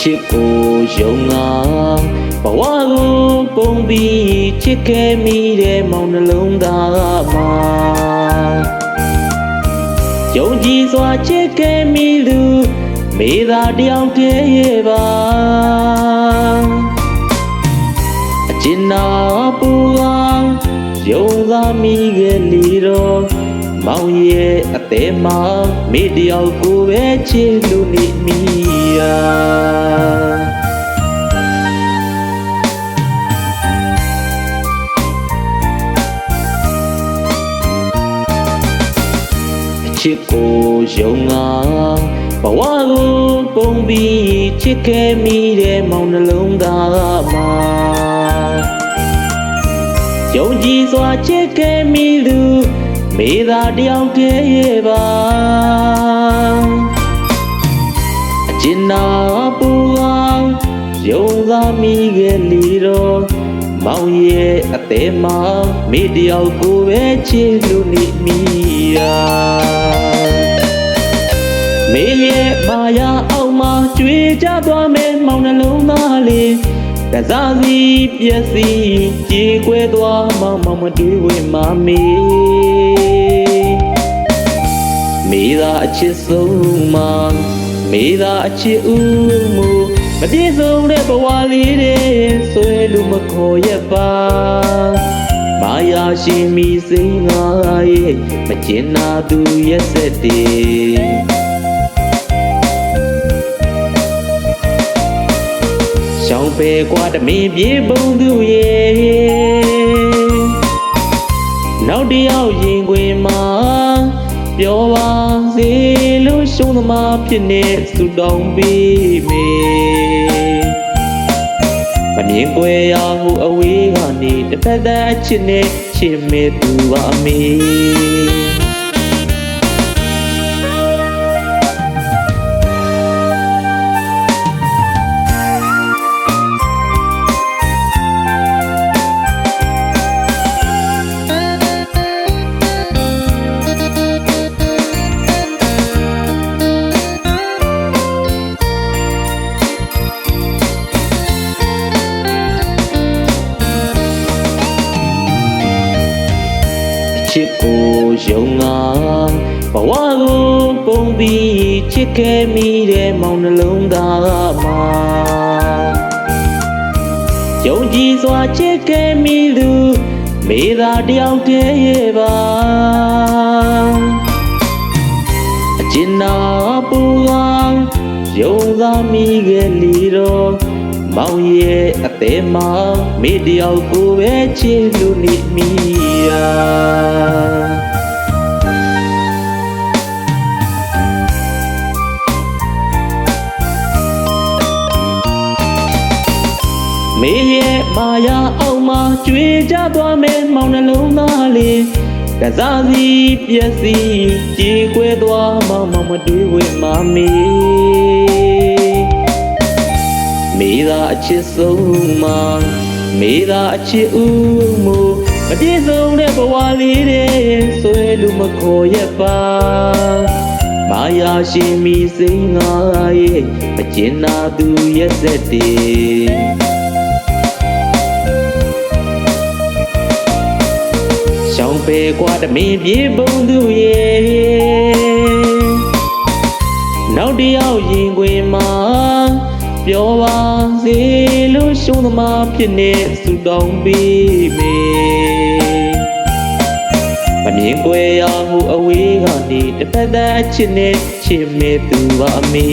ချစ်ကိုယုံငါဘဝကိုပုံပြီးချစ်ခဲ့မိတဲ့မောင်နှလုံးသားမှာယုံကြည်စွာချစ်ခဲ့မိသူမိသားတယောက်တည်းရဲ့ပါအကျဉ်းနာပူအောင်ယုံသားမိခဲ့လီတော့မောင်ရဲ့အသေးမှာမိတယောက်ကိုပဲချစ်လို့နေမိရာချစ်ကိုယုံငါဘဝကိုပုံပြီးချစ်ခဲ့မိတဲ့မောင်နှလုံးသားမှာယုံကြည်စွာချစ်ခဲ့မိသူမိသားတယောက်တည်းရဲ့ပါအကျဉ်းနာပူအောင်ယုံသားမိခဲ့လီတော့မောင်ရဲ့အသေးမှာမိတယောက်ကိုပဲချစ်လို့နေမိရာမေရဲ့မာယာအောက်မှာကျွေးကြသွားမယ်မောင်နှလုံးသားလေးကစားစီပျက်စီးကြေကွဲသွားမောင်မတွေ့ဝင်မမေမိသားအချစ်ဆုံးမှာမိသားအချစ်ဦးမူမပြည့်စုံတဲ့ဘဝလေးတွေဆွဲလို့မခေါ်ရပါမာယာရှိမိစိတ်ငါရဲ့မကျင်နာသူရဲ့စက်တေရှောင်းပဲကွာတမင်းပြေပုံသူရဲ့နောက်တယောက်ရင်ခွင်မှာပြောပါစေလို့ရှုံးသမားဖြစ်နေစုတောင်းပေးမေမမြင်ကွယ်ရဟုအဝေးကနေတစ်ဖက်သက်အချစ်နဲ့ချစ်မဲ့သူပါမေချစ်ကိုယုံငါဘဝကိုပုံပြီးချစ်ခဲ့မိတဲ့မောင်နှလုံးသားမှာယုံကြည်စွာချစ်ခဲ့မိသူမိသားတယောက်တည်းရဲ့ပါအကျဉ်းနာပူအောင်ယုံသားမိခဲ့လီတော့မောင်ရဲ့အသေးမှာမိတယောက်ကိုပဲချစ်လို့နေမိရာမေရဲ့မာယာအောက်မှာကျွေးကြသွားမယ်မောင်နှလုံးသားလေးကစားစီပျက်စီးကြေကွဲသွားမောင်မတွေ့ဝင်မမေမိသားအချစ်ဆုံးမှာမိသားအချစ်ဦးမူမပြည့်စုံတဲ့ဘဝလေးတွေဆွဲလို့မခေါ်ရပါမာယာရှိမိစိတ်ငါရဲ့မကျင်နာသူရဲ့စက်တေရှောင်းပဲကွာတမင်းပြေပုံသူရဲ့နောက်တယောက်ရင်ခွင်မှာပြောပါစေလို့ရှုံးသမားဖြစ်နေစုတောင်းပေးမေမမြင်ကွယ်ရဟုအဝေးကနေတစ်ဖက်သက်အချစ်နဲ့ချစ်မဲ့သူပါမေ